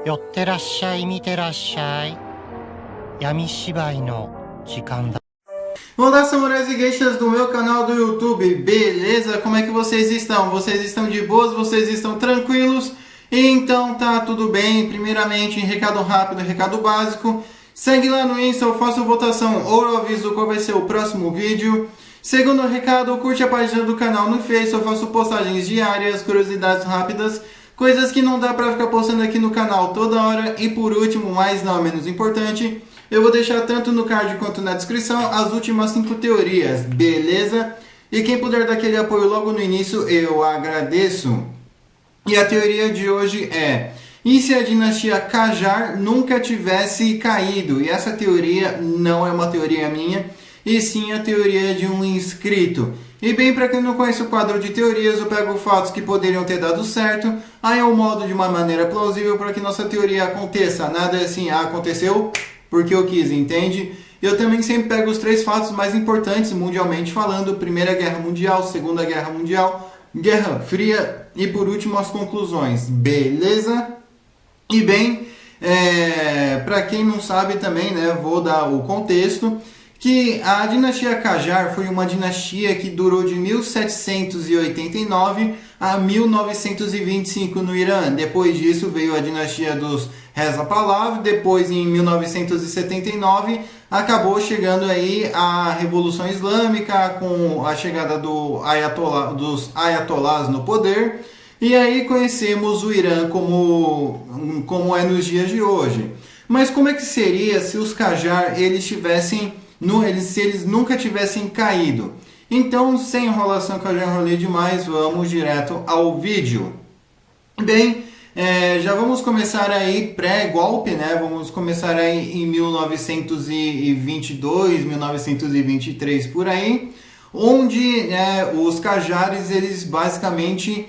寄ってらっしゃい、見てらっしゃい。闇芝居の時間だ。Olá, samurais e geishas do meu canal do YouTube, beleza? Como é que vocês estão? Vocês estão de boas? Vocês estão tranquilos? Então tá tudo bem. Primeiramente, recado rápido, recado básico. Segue lá no Insta, eu faço votação ou eu aviso qual vai ser o próximo vídeo. Segundo recado, curte a página do canal no Face, eu faço postagens diárias, curiosidades rápidas, coisas que não dá pra ficar postando aqui no canal toda hora. E por último, mas não menos importante, eu vou deixar tanto no card quanto na descrição as últimas 5 teorias, beleza? E quem puder dar aquele apoio logo no início, eu agradeço. E a teoria de hoje é: e se a dinastia Qajar nunca tivesse caído? E essa teoria não é uma teoria minha, e sim a teoria de um inscrito. E bem, para quem não conhece o quadro de teorias, eu pego fatos que poderiam ter dado certo, aí eu moldo de uma maneira plausível para que nossa teoria aconteça. Nada assim, aconteceu porque eu quis, entende? Eu também sempre pego os 3 fatos mais importantes mundialmente falando: Primeira Guerra Mundial, Segunda Guerra Mundial, Guerra Fria e por último as conclusões, beleza? E bem, para quem não sabe também, né, vou dar o contexto, que a dinastia Qajar foi uma dinastia que durou de 1789 a 1925 no Irã. Depois disso veio a dinastia dos Reza Pahlavi. Depois, em 1979, acabou chegando aí a Revolução Islâmica com a chegada dos ayatollahs no poder. E aí conhecemos o Irã como é nos dias de hoje. Mas como é que seria se os Qajar se eles nunca tivessem caído? Então, sem enrolação, que eu já enrolei demais, vamos direto ao vídeo. Bem, já vamos começar aí pré-golpe, né? Vamos começar aí em 1922, 1923 por aí, onde os Qajares, eles basicamente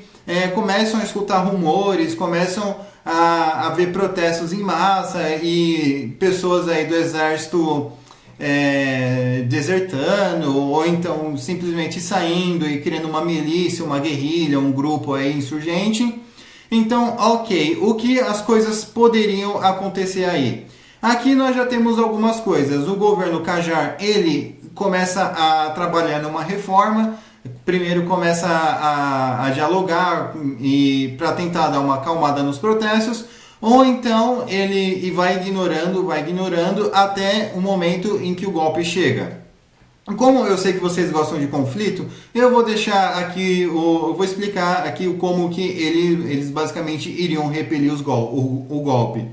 começam a escutar rumores, começam a ver protestos em massa e pessoas aí do exército desertando, ou então simplesmente saindo e criando uma milícia, uma guerrilha, um grupo aí insurgente. Então, ok, o que as coisas poderiam acontecer aí? Aqui nós já temos algumas coisas. O governo Qajar, ele começa a trabalhar numa reforma. Primeiro começa a dialogar e para tentar dar uma acalmada nos protestos, ou então ele vai ignorando até o momento em que o golpe chega. Como eu sei que vocês gostam de conflito, eu vou deixar aqui, eu vou explicar aqui como que eles basicamente iriam repelir o golpe.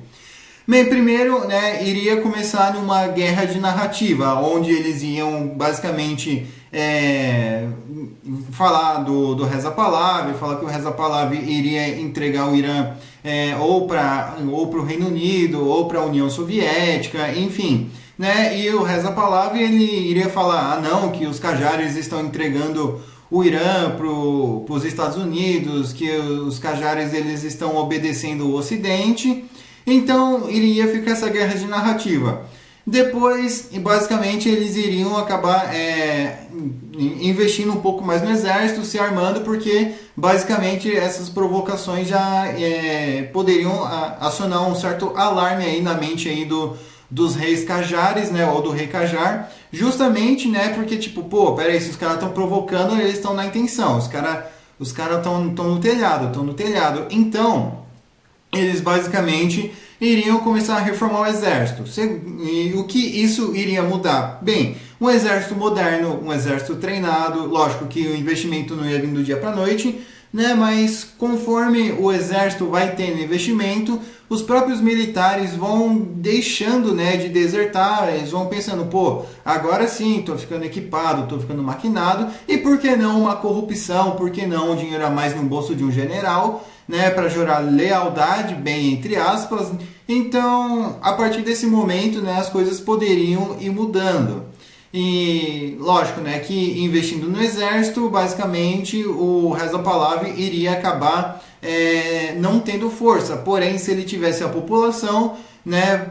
Bem, primeiro, iria começar numa guerra de narrativa, onde eles iam basicamente falar do Reza Pahlavi, falar que o Reza Pahlavi iria entregar o Irã ou para o Reino Unido, ou para a União Soviética, enfim. E o Reza Pahlavi, ele iria falar, não, que os Qajares estão entregando o Irã para os Estados Unidos, que os Qajares eles estão obedecendo o Ocidente. Então iria ficar essa guerra de narrativa. Depois, basicamente, eles iriam acabar investindo um pouco mais no exército, se armando, porque basicamente essas provocações já poderiam acionar um certo alarme aí na mente aí dos reis Qajares, ou do rei Qajar, justamente, porque tipo, peraí, se os caras estão provocando, eles estão na intenção, os caras estão no telhado, então eles basicamente iriam começar a reformar o exército. E o que isso iria mudar? Bem, um exército moderno, um exército treinado, lógico que o investimento não ia vir do dia para a noite, mas conforme o exército vai tendo investimento, os próprios militares vão deixando de desertar, eles vão pensando, agora sim, estou ficando equipado, estou ficando maquinado, e por que não uma corrupção, por que não um dinheiro a mais no bolso de um general, para gerar lealdade, bem entre aspas. Então, a partir desse momento, as coisas poderiam ir mudando. E lógico, que investindo no exército, basicamente o Reza Pahlavi iria acabar não tendo força. Porém, se ele tivesse a população,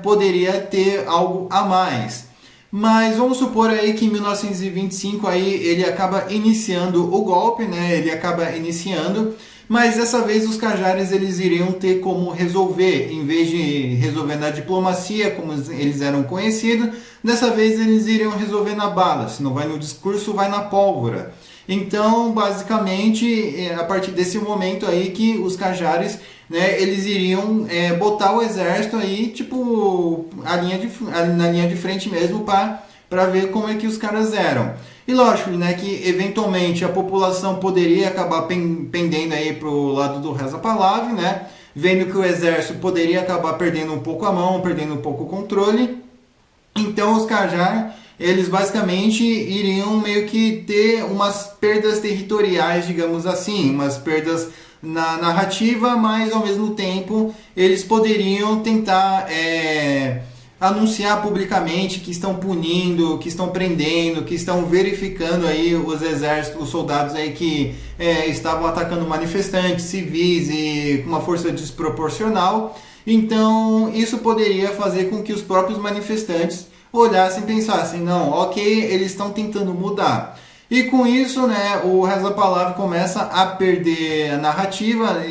poderia ter algo a mais. Mas vamos supor aí que em 1925 aí ele acaba iniciando o golpe, ele acaba iniciando. mas dessa vez os Qajares eles iriam ter como resolver, em vez de resolver na diplomacia, como eles eram conhecidos, dessa vez eles iriam resolver na bala. Se não vai no discurso, vai na pólvora. Então, basicamente, a partir desse momento aí que os Qajares, né, eles iriam botar o exército aí, tipo, na linha de frente mesmo, para ver como é que os caras eram. E lógico, né, que eventualmente a população poderia acabar pendendo aí pro lado do Reza Pahlavi, né, vendo que o exército poderia acabar perdendo um pouco a mão, perdendo um pouco o controle. Então os Qajar, eles basicamente iriam meio que ter umas perdas territoriais, digamos assim, umas perdas na narrativa, mas ao mesmo tempo eles poderiam tentar anunciar publicamente que estão punindo, que estão prendendo, que estão verificando aí os exércitos, os soldados aí que estavam atacando manifestantes, civis e com uma força desproporcional. Então isso poderia fazer com que os próprios manifestantes olhassem e pensassem, não, ok, eles estão tentando mudar. E com isso, né, o Reza Pahlavi começa a perder a narrativa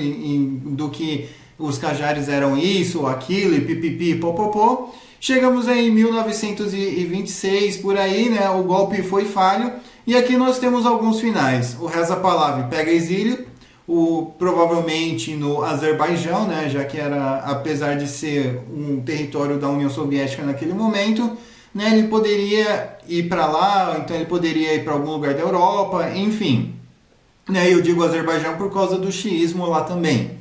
do que os Qajares eram isso, aquilo, e pipipi, popopó. Chegamos aí em 1926, por aí, né, o golpe foi falho. E aqui nós temos alguns finais. O Reza Pahlavi pega exílio, provavelmente no Azerbaijão, né, já que era, apesar de ser um território da União Soviética naquele momento, né, ele poderia ir para lá, então ele poderia ir para algum lugar da Europa, enfim. Né, eu digo Azerbaijão por causa do xiismo lá também.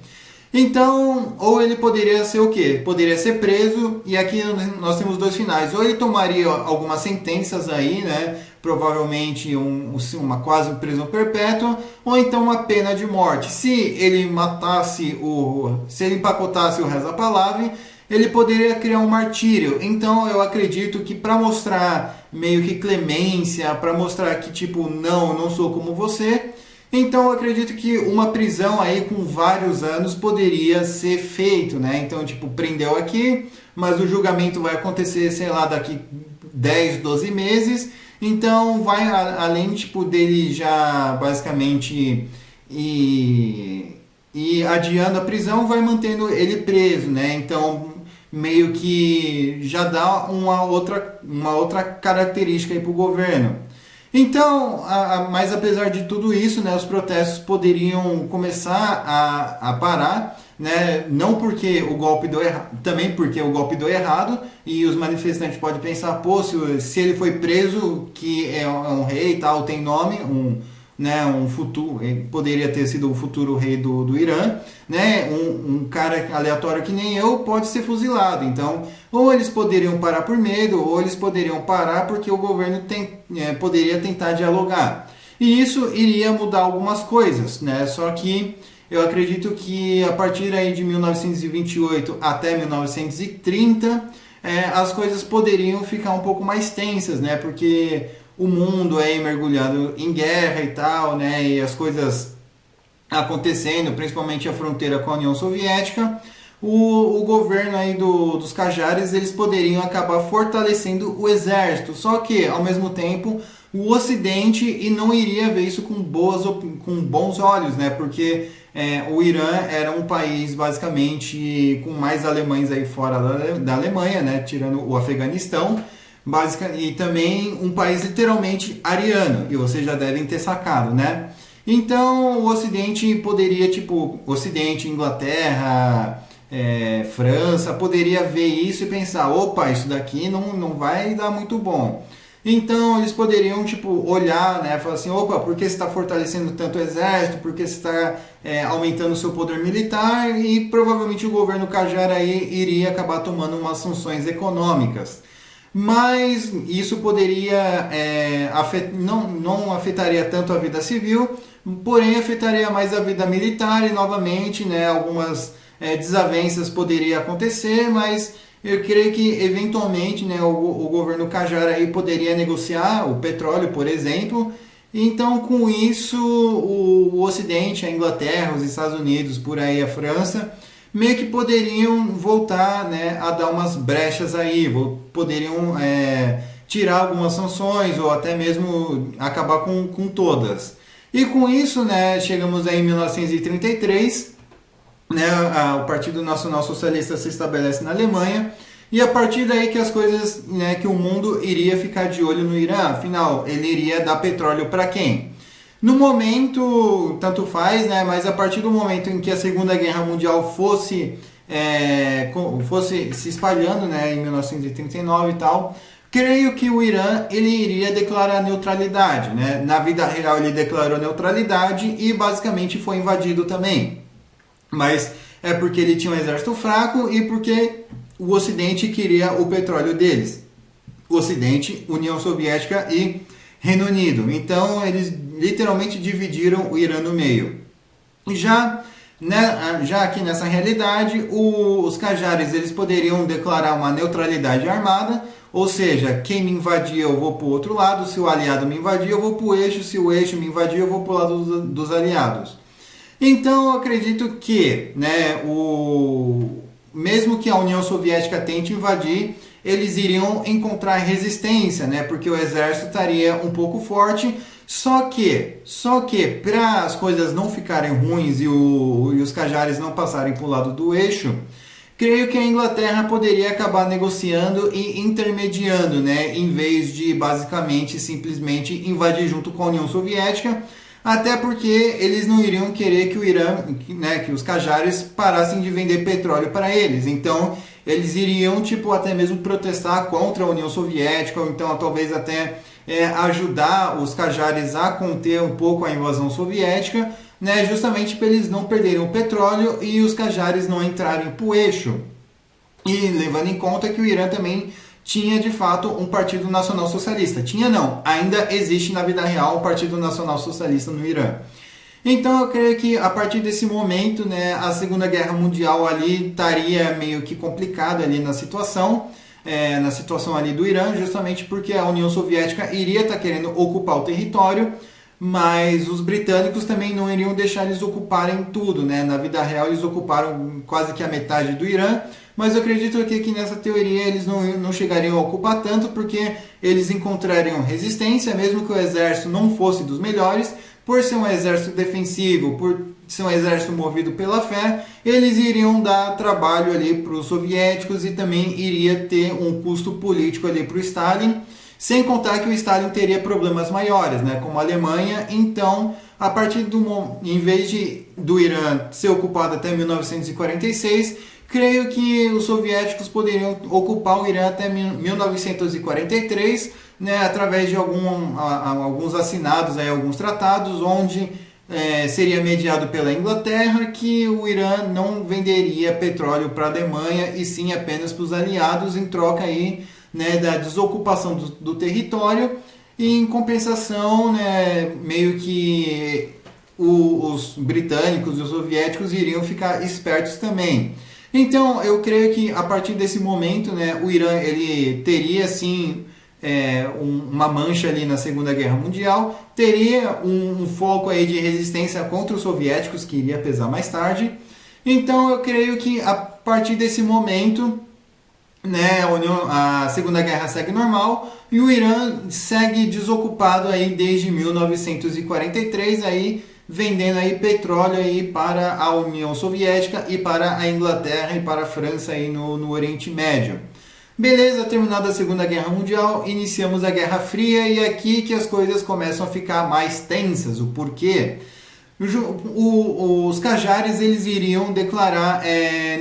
Então, ou ele poderia ser o quê? Poderia ser preso, e aqui nós temos dois finais. Ou ele tomaria algumas sentenças aí, né? Provavelmente uma quase prisão perpétua, ou então uma pena de morte. Se ele se ele empacotasse o Reza Pahlavi, ele poderia criar um martírio. Então eu acredito que para mostrar meio que clemência, para mostrar que tipo, não, eu não sou como você, então eu acredito que uma prisão aí com vários anos poderia ser feito, né? Então tipo, prendeu aqui, mas o julgamento vai acontecer, sei lá, daqui 10, 12 meses. Então vai, além tipo, dele já basicamente e adiando a prisão, vai mantendo ele preso, né? Então meio que já dá uma outra característica aí para o governo. Então, mas apesar de tudo isso, né, os protestos poderiam começar a parar, né, não porque o golpe deu errado, também porque o golpe deu errado, e os manifestantes podem pensar, pô, se ele foi preso, que é um rei e tal, tem nome, um futuro, ele poderia ter sido o futuro rei do Irã, né? Um cara aleatório que nem eu pode ser fuzilado. Então, ou eles poderiam parar por medo, ou eles poderiam parar porque o governo poderia tentar dialogar. E isso iria mudar algumas coisas, né? Só que eu acredito que a partir aí de 1928 até 1930, as coisas poderiam ficar um pouco mais tensas, né? Porque o mundo aí mergulhado em guerra e tal, né, e as coisas acontecendo, principalmente a fronteira com a União Soviética, o governo aí dos Qajares, eles poderiam acabar fortalecendo o exército, só que, ao mesmo tempo, o Ocidente e não iria ver isso com bons olhos, né, porque o Irã era um país, basicamente, com mais alemães aí fora da Alemanha, né, tirando o Afeganistão, e também um país literalmente ariano, e vocês já devem ter sacado, né? Então o Ocidente poderia, tipo, Ocidente, Inglaterra, França, poderia ver isso e pensar, opa, isso daqui não vai dar muito bom. Então eles poderiam, tipo, olhar, né, falar assim, opa, por que você está fortalecendo tanto o exército, por que você está aumentando o seu poder militar, e provavelmente o governo Qajar aí iria acabar tomando umas sanções econômicas. Mas isso poderia não afetaria tanto a vida civil, porém afetaria mais a vida militar e novamente, né, algumas desavenças poderiam acontecer, mas eu creio que eventualmente, né, o governo Qajar aí poderia negociar o petróleo, por exemplo. Então com isso o Ocidente, a Inglaterra, os Estados Unidos, por aí a França, meio que poderiam voltar, né, a dar umas brechas aí, poderiam tirar algumas sanções ou até mesmo acabar com todas. E com isso, né, chegamos aí em 1933, né, o Partido Nacional Socialista se estabelece na Alemanha, e a partir daí que as coisas, né, que o mundo iria ficar de olho no Irã, afinal, ele iria dar petróleo para quem? No momento, tanto faz, né, mas a partir do momento em que a Segunda Guerra Mundial fosse se espalhando, né, em 1939 e tal, creio que o Irã ele iria declarar neutralidade, né? Na vida real ele declarou neutralidade e basicamente foi invadido também. Mas é porque ele tinha um exército fraco e porque o Ocidente queria o petróleo deles. O Ocidente, União Soviética e Reino Unido. Então eles literalmente dividiram o Irã no meio. Já aqui nessa realidade, os Qajaris eles poderiam declarar uma neutralidade armada, ou seja, quem me invadir eu vou para o outro lado, se o aliado me invadir eu vou para o eixo, se o eixo me invadir eu vou para o lado dos aliados. Então eu acredito que, né, mesmo que a União Soviética tente invadir, eles iriam encontrar resistência, né, porque o exército estaria um pouco forte. Só que para as coisas não ficarem ruins e os Qajaris não passarem para o lado do eixo, creio que a Inglaterra poderia acabar negociando e intermediando, né, em vez de basicamente simplesmente invadir junto com a União Soviética, até porque eles não iriam querer que o Irã, né, que os Qajaris parassem de vender petróleo para eles. Então eles iriam até mesmo protestar contra a União Soviética, ou então talvez até ajudar os Qajaris a conter um pouco a invasão soviética, né, justamente para eles não perderem o petróleo e os Qajaris não entrarem para o eixo. E levando em conta que o Irã também tinha de fato um Partido Nacional Socialista. Tinha não, ainda existe na vida real um Partido Nacional Socialista no Irã. Então eu creio que a partir desse momento, né, a Segunda Guerra Mundial ali estaria meio que complicada ali na situação ali do Irã, justamente porque a União Soviética iria estar querendo ocupar o território, mas os britânicos também não iriam deixar eles ocuparem tudo, né? Na vida real eles ocuparam quase que a metade do Irã, mas eu acredito que nessa teoria eles não chegariam a ocupar tanto, porque eles encontrariam resistência, mesmo que o exército não fosse dos melhores, por ser um exército defensivo, por ser um exército movido pela fé, eles iriam dar trabalho ali para os soviéticos e também iria ter um custo político ali para o Stalin, sem contar que o Stalin teria problemas maiores, né, como a Alemanha. Então, a partir em vez do Irã ser ocupado até 1946, creio que os soviéticos poderiam ocupar o Irã até 1943, né, através de alguns assinados, alguns tratados, onde seria mediado pela Inglaterra que o Irã não venderia petróleo para a Alemanha e sim apenas para os aliados, em troca aí, né, da desocupação do território, e em compensação, né, meio que os britânicos e os soviéticos iriam ficar espertos também. Então eu creio que a partir desse momento, né, o Irã ele teria sim uma mancha ali na Segunda Guerra Mundial, teria um foco aí de resistência contra os soviéticos, que iria pesar mais tarde. Então eu creio que a partir desse momento, né, a Segunda Guerra segue normal e o Irã segue desocupado aí desde 1943, aí vendendo aí petróleo aí para a União Soviética e para a Inglaterra e para a França aí no Oriente Médio. Beleza, terminada a Segunda Guerra Mundial, iniciamos a Guerra Fria, e aqui que as coisas começam a ficar mais tensas. O porquê? Os Qajaris eles iriam declarar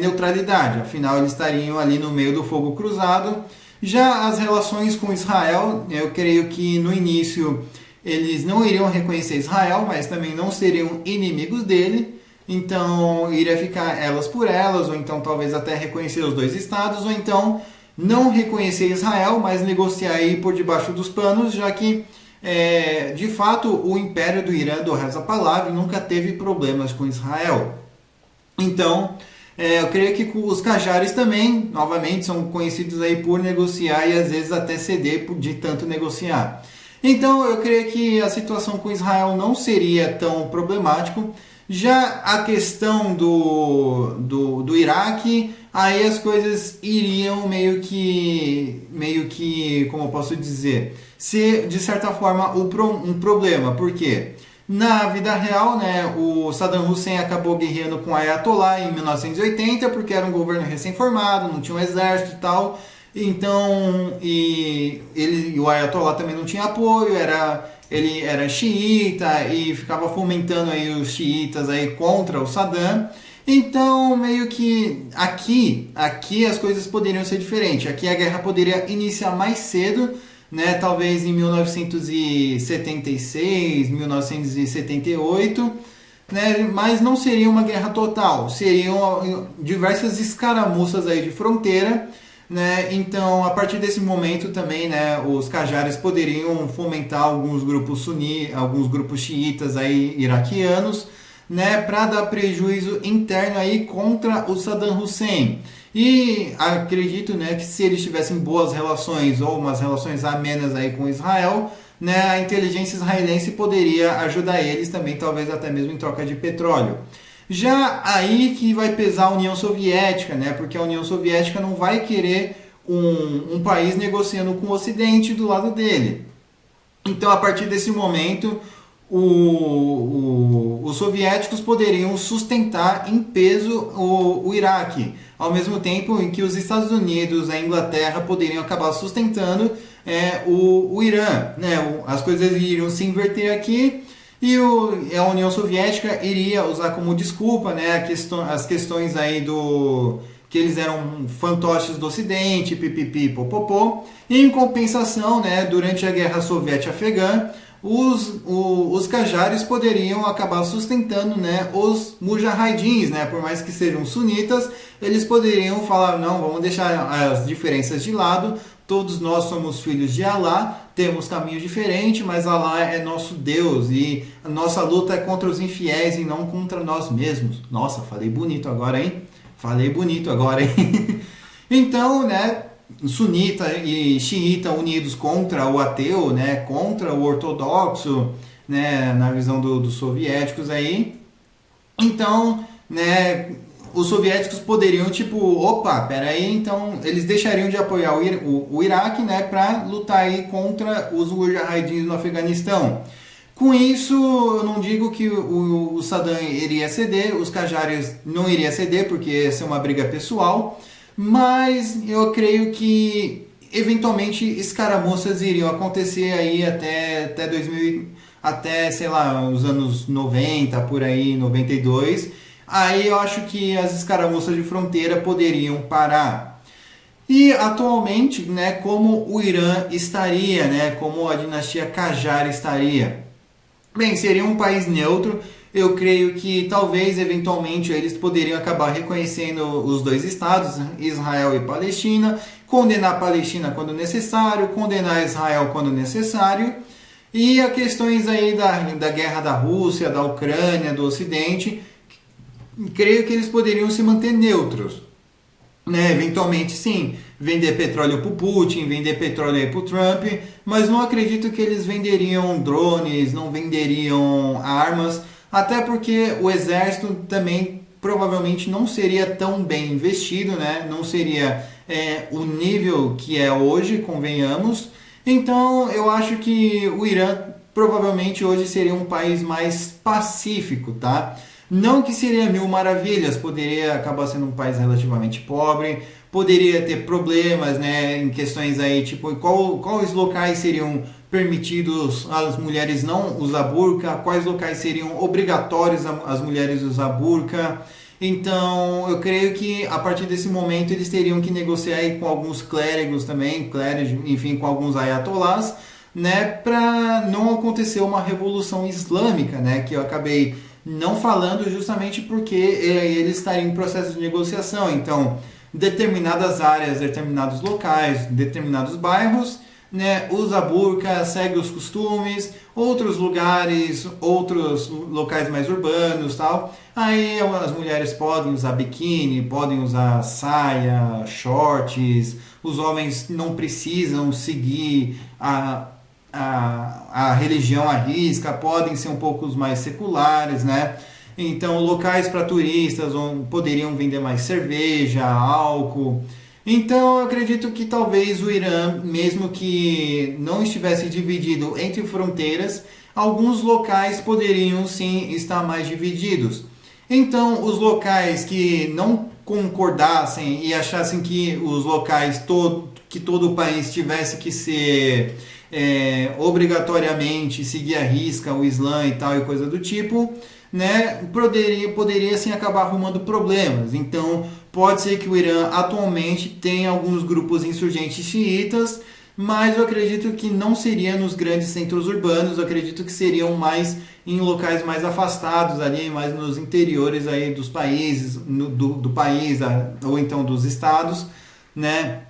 neutralidade, afinal eles estariam ali no meio do fogo cruzado. Já as relações com Israel, eu creio que no início eles não iriam reconhecer Israel, mas também não seriam inimigos dele. Então iria ficar elas por elas, ou então talvez até reconhecer os dois estados, ou então não reconhecer Israel, mas negociar aí por debaixo dos panos, já que de fato o Império do Irã, do Reza Pahlavi, nunca teve problemas com Israel. Então eu creio que os Qajaris também, novamente, são conhecidos aí por negociar e às vezes até ceder de tanto negociar. Então eu creio que a situação com Israel não seria tão problemático. Já a questão do Iraque, aí as coisas iriam meio que, como eu posso dizer, ser de certa forma um problema. Por quê? Na vida real, né, o Saddam Hussein acabou guerreando com o Ayatollah em 1980, porque era um governo recém-formado, não tinha um exército e tal. Então, o Ayatollah também não tinha apoio, ele era xiita e ficava fomentando aí os xiitas aí contra o Saddam. Então, meio que aqui as coisas poderiam ser diferentes. Aqui a guerra poderia iniciar mais cedo, né? Talvez em 1976, 1978, né? Mas não seria uma guerra total. Seriam diversas escaramuças aí de fronteira, né? Então, a partir desse momento também, né, os Qajaris poderiam fomentar alguns grupos alguns grupos xiitas aí iraquianos, né, para dar prejuízo interno aí contra o Saddam Hussein. E acredito, né, que se eles tivessem boas relações ou umas relações amenas aí com Israel, né, a inteligência israelense poderia ajudar eles também, talvez até mesmo em troca de petróleo. Já aí que vai pesar a União Soviética, né, porque a União Soviética não vai querer um país negociando com o Ocidente do lado dele. Então, a partir desse momento, os soviéticos poderiam sustentar em peso o Iraque, ao mesmo tempo em que os Estados Unidos, a Inglaterra poderiam acabar sustentando o Irã, né? As coisas iriam se inverter aqui e a União Soviética iria usar como desculpa, né, as questões aí que eles eram fantoches do Ocidente, pipipi, popopô, e em compensação, né, durante a Guerra Soviética-Afegã, os Qajaris poderiam acabar sustentando, né, os mujahidins, né, por mais que sejam sunitas, eles poderiam falar, não, vamos deixar as diferenças de lado, todos nós somos filhos de Alá, temos caminhos diferentes, mas Alá é nosso Deus e a nossa luta é contra os infiéis e não contra nós mesmos. Nossa, falei bonito agora, hein? Então, né, sunita e xiita unidos contra o ateu, né, contra o ortodoxo, né, na visão dos soviéticos aí. Então, né, os soviéticos poderiam, tipo, opa, peraí, então eles deixariam de apoiar o Iraque, né, para lutar aí contra os mujahidins no Afeganistão. Com isso, eu não digo que o Saddam iria ceder, os Qajaris não iriam ceder, porque essa é uma briga pessoal, mas eu creio que eventualmente escaramuças iriam acontecer aí até 2000, até, sei lá, os anos 90, por aí, 92. Aí eu acho que as escaramuças de fronteira poderiam parar. E atualmente, né, como o Irã estaria, né, como a dinastia Qajar estaria? Bem, seria um país neutro. Eu creio que talvez, eventualmente, eles poderiam acabar reconhecendo os dois estados, Israel e Palestina, condenar a Palestina quando necessário, condenar Israel quando necessário. E as questões aí da guerra da Rússia, da Ucrânia, do Ocidente, creio que eles poderiam se manter neutros. Né, eventualmente sim, vender petróleo para o Putin, vender petróleo para o Trump, mas não acredito que eles venderiam drones, não venderiam armas, até porque o exército também provavelmente não seria tão bem investido, né? Não seria o nível que é hoje, convenhamos. Então eu acho que o Irã provavelmente hoje seria um país mais pacífico, tá? Não que seria mil maravilhas, poderia acabar sendo um país relativamente pobre, poderia ter problemas, né, em questões aí, tipo, quais locais seriam permitidos as mulheres não usar burca, quais locais seriam obrigatórios as mulheres usar burca. Então, eu creio que a partir desse momento eles teriam que negociar aí com alguns clérigos também, enfim, com alguns ayatollahs, né, para não acontecer uma revolução islâmica, né, que eu acabei não falando justamente porque eles estariam em processo de negociação. Então, determinadas áreas, determinados locais, determinados bairros, né, usa burca, segue os costumes, outros lugares, outros locais mais urbanos, tal. Aí as mulheres podem usar biquíni, podem usar saia, shorts, os homens não precisam seguir a religião à risca, podem ser um pouco mais seculares, né? Então, locais para turistas poderiam vender mais cerveja, álcool. Então, eu acredito que talvez o Irã, mesmo que não estivesse dividido entre fronteiras, alguns locais poderiam sim estar mais divididos. Então, os locais que não concordassem e achassem que os locais que todo o país tivesse que ser obrigatoriamente seguir à risca o Islã e tal e coisa do tipo, né, poderia sim acabar arrumando problemas. Então, pode ser que o Irã atualmente tenha alguns grupos insurgentes xiitas, mas eu acredito que não seria nos grandes centros urbanos, eu acredito que seriam mais em locais mais afastados ali, mais nos interiores aí dos países, do país, ou então dos estados, né?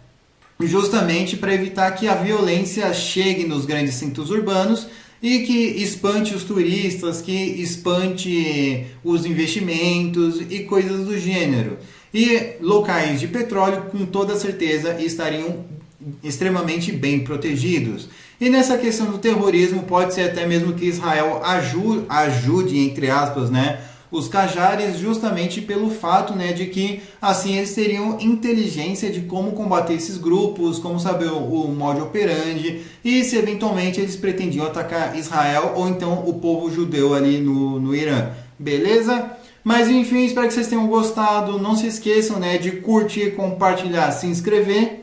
Justamente para evitar que a violência chegue nos grandes centros urbanos e que espante os turistas, que espante os investimentos e coisas do gênero. E locais de petróleo, com toda certeza, estariam extremamente bem protegidos. E nessa questão do terrorismo, pode ser até mesmo que Israel ajude, entre aspas, né, os Qajaris, justamente pelo fato, né, de que assim eles teriam inteligência de como combater esses grupos, como saber o modo operandi e se eventualmente eles pretendiam atacar Israel ou então o povo judeu ali no Irã. Beleza? Mas enfim, espero que vocês tenham gostado. Não se esqueçam, né, de curtir, compartilhar, se inscrever.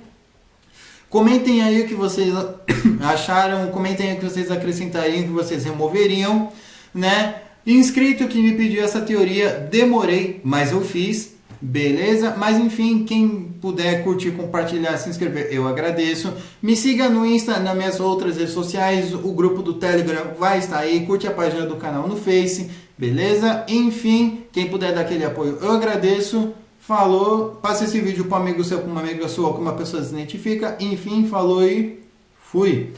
Comentem aí o que vocês acharam, comentem aí o que vocês acrescentariam, o que vocês removeriam, né? Inscrito que me pediu essa teoria, demorei, mas eu fiz, beleza? Mas enfim, quem puder curtir, compartilhar, se inscrever, eu agradeço. Me siga no Insta, nas minhas outras redes sociais, o grupo do Telegram vai estar aí, curte a página do canal no Face, beleza? Enfim, quem puder dar aquele apoio, eu agradeço. Falou, passa esse vídeo para um amigo seu, para uma amiga sua, ou que uma pessoa se identifica. Enfim, falou e fui!